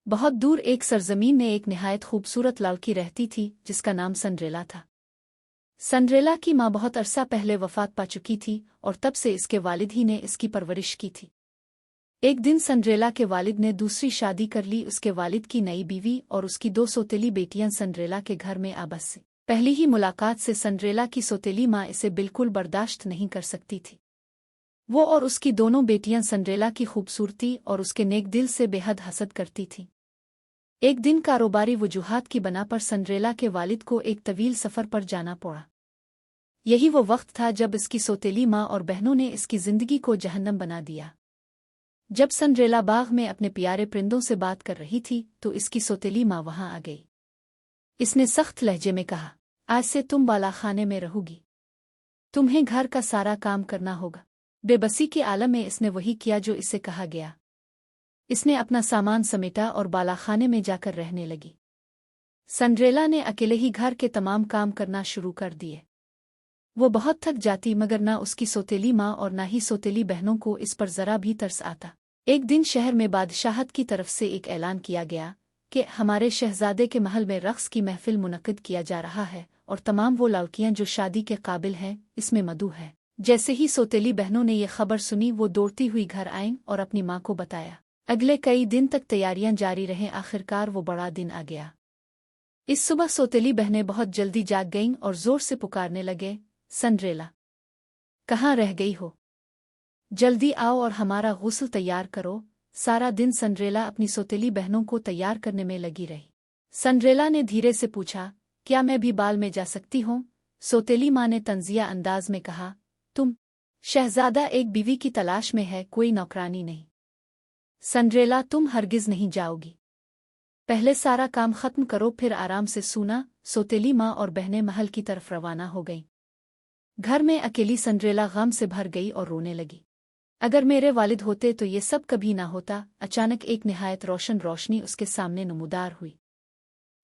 बहुत दूर एक सरजमीन में एक निहायत खूबसूरत लड़की रहती थी जिसका नाम सनड्रेला था। सनड्रेला की माँ बहुत अरसा पहले वफात पा चुकी थी और तब से इसके वालिद ही ने इसकी परवरिश की थी। एक दिन सनड्रेला के वालिद ने दूसरी शादी कर ली। उसके वालिद की नई बीवी और उसकी दो सौतेली बेटियां सनड्रेला के घर में आ बस। पहली ही मुलाकात से सनड्रेला की सौतेली माँ इसे बिल्कुल बर्दाश्त नहीं कर सकती थी। वो और उसकी दोनों बेटियां सनड्रेला की खूबसूरती और उसके नेक दिल से बेहद हसद करती थीं। एक दिन कारोबारी वजूहात की बना पर सनड्रेला के वालिद को एक तवील सफ़र पर जाना पड़ा। यही वो वक्त था जब इसकी सौतेली माँ और बहनों ने इसकी जिंदगी को जहन्नम बना दिया। जब सनड्रेला बाग में अपने प्यारे परिंदों से बात कर रही थी तो इसकी सौतेली माँ वहां आ गई। इसने सख्त लहजे में कहा, आज से तुम बालाखाने में रहोगी। तुम्हें घर का सारा काम करना होगा। बेबसी के आलम में इसने वही किया जो इससे कहा गया। इसने अपना सामान समेटा और बालाखाने में जाकर रहने लगी। सनड्रेला ने अकेले ही घर के तमाम काम करना शुरू कर दिए। वो बहुत थक जाती मगर ना उसकी सौतेली माँ और ना ही सौतेली बहनों को इस पर जरा भी तरस आता। एक दिन शहर में बादशाहत की तरफ से एक ऐलान किया गया कि हमारे शहजादे के महल में रक्स की महफिल मुनक्किद किया जा रहा है और तमाम वो लड़कियां जो शादी के काबिल हैं इसमें मदऊ है। जैसे ही सौतेली बहनों ने ये खबर सुनी वो दौड़ती हुई घर आईं और अपनी माँ को बताया। अगले कई दिन तक तैयारियां जारी रहें। आखिरकार वो बड़ा दिन आ गया। इस सुबह सौतेली बहनें बहुत जल्दी जाग गईं और जोर से पुकारने लगे, सनड्रेला, कहाँ रह गई हो? जल्दी आओ और हमारा गुस्ल तैयार करो। सारा दिन सनड्रेला अपनी सौतेली बहनों को तैयार करने में लगी रही। सनड्रेला ने धीरे से पूछा, क्या मैं भी बाल में जा सकती हूँ? सौतेली माँ ने तंजिया अंदाज में कहा, तुम शहजादा एक बीवी की तलाश में है, कोई नौकरानी नहीं। सनड्रेला, तुम हरगिज नहीं जाओगी। पहले सारा काम खत्म करो फिर आराम से सूना। सौतेली माँ और बहनें महल की तरफ रवाना हो गईं। घर में अकेली सनड्रेला गम से भर गई और रोने लगी। अगर मेरे वालिद होते तो ये सब कभी ना होता। अचानक एक निहायत रोशन रोशनी उसके सामने नमूदार हुई।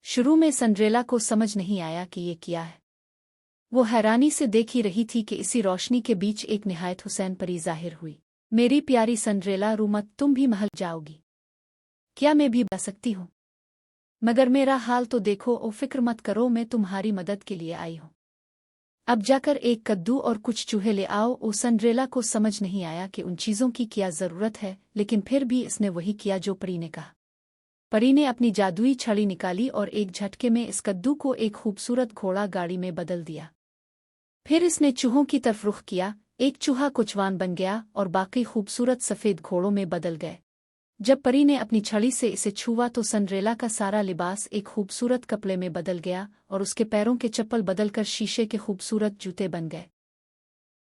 शुरू में सनड्रेला को समझ नहीं आया कि ये क्या है। वो हैरानी से देख ही रही थी कि इसी रोशनी के बीच एक निहायत हुसैन परी जाहिर हुई। मेरी प्यारी सनड्रेला, रो मत, तुम भी महल जाओगी। क्या मैं भी जा सकती हूँ? मगर मेरा हाल तो देखो। ओ फिक्र मत करो, मैं तुम्हारी मदद के लिए आई हूँ। अब जाकर एक कद्दू और कुछ चूहे ले आओ। ओ सनड्रेला को समझ नहीं आया कि उन चीज़ों की क्या ज़रूरत है, लेकिन फिर भी इसने वही किया जो परी ने कहा। परी ने अपनी जादुई छड़ी निकाली और एक झटके में इस कद्दू को एक खूबसूरत घोड़ा गाड़ी में बदल दिया। फिर इसने चूहों की तरफ रुख किया। एक चूहा कुचवान बन गया और बाकी खूबसूरत सफ़ेद घोड़ों में बदल गए। जब परी ने अपनी छड़ी से इसे छुआ तो सनड्रेला का सारा लिबास एक खूबसूरत कपड़े में बदल गया और उसके पैरों के चप्पल बदलकर शीशे के खूबसूरत जूते बन गए।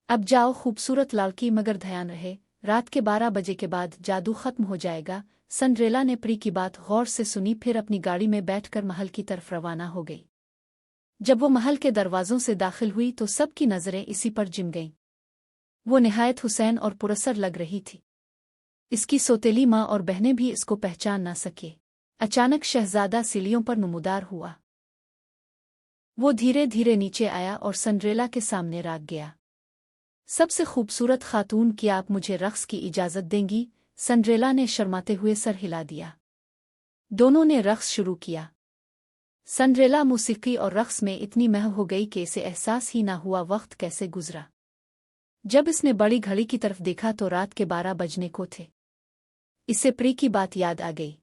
अब जाओ खूबसूरत लड़की, मगर ध्यान रहे, रात के 12 बजे के बाद जादू खत्म हो जाएगा। सनड्रेला ने परी की बात गौर से सुनी, फिर अपनी गाड़ी में बैठकर महल की तरफ रवाना हो गई। जब वो महल के दरवाजों से दाखिल हुई तो सबकी नज़रें इसी पर जिम गईं। वो निहायत हुसैन और पुरस्सर लग रही थी। इसकी सौतेली माँ और बहनें भी इसको पहचान न सके। अचानक शहजादा सीढ़ियों पर नमूदार हुआ। वो धीरे धीरे नीचे आया और सनड्रेला के सामने राग गया। सबसे खूबसूरत खातून, क्या आप मुझे रक्स की इजाज़त देंगी? सनड्रेला ने शर्माते हुए सर हिला दिया। दोनों ने रक्स शुरू किया। सनड्रेला मौसीकी और रक्स में इतनी मह हो गई कि इसे एहसास ही ना हुआ वक्त कैसे गुजरा। जब इसने बड़ी घड़ी की तरफ देखा तो रात के 12 बजने को थे। इसे परी की बात याद आ गई।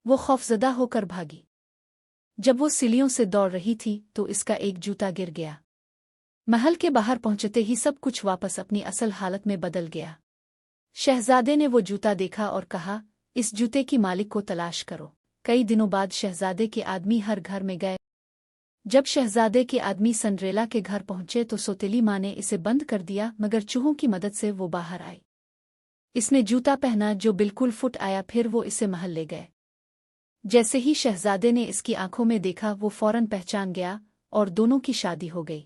वो खौफजदा होकर भागी। जब वो सीढ़ियों से दौड़ रही थी तो इसका एक जूता गिर गया। महल के बाहर पहुंचते ही सब कुछ वापस अपनी असल हालत में बदल गया। शहजादे ने वो जूता देखा और कहा, इस जूते की मालिक को तलाश करो। कई दिनों बाद शहजादे के आदमी हर घर में गए। जब शहजादे के आदमी सनड्रेला के घर पहुंचे तो सौतेली माँ ने इसे बंद कर दिया, मगर चूहों की मदद से वो बाहर आई। इसने जूता पहना जो बिल्कुल फुट आया, फिर वो इसे महल ले गए। जैसे ही शहजादे ने इसकी आंखों में देखा वो फौरन पहचान गया और दोनों की शादी हो गई।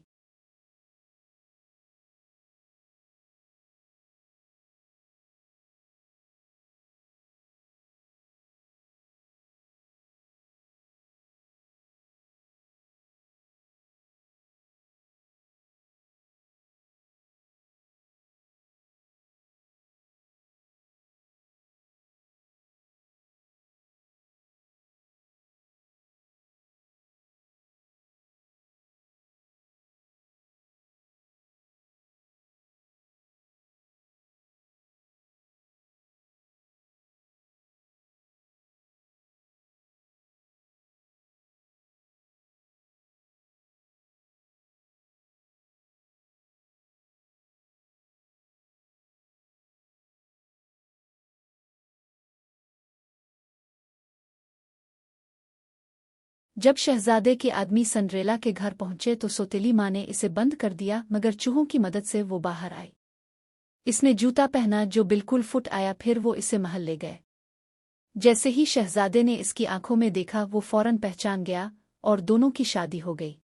जब शहजादे के आदमी सनरेला के घर पहुंचे तो सौतेली माँ ने इसे बंद कर दिया, मगर चूहों की मदद से वो बाहर आई। इसने जूता पहना जो बिल्कुल फुट आया, फिर वो इसे महल ले गए। जैसे ही शहजादे ने इसकी आंखों में देखा, वो फौरन पहचान गया और दोनों की शादी हो गई।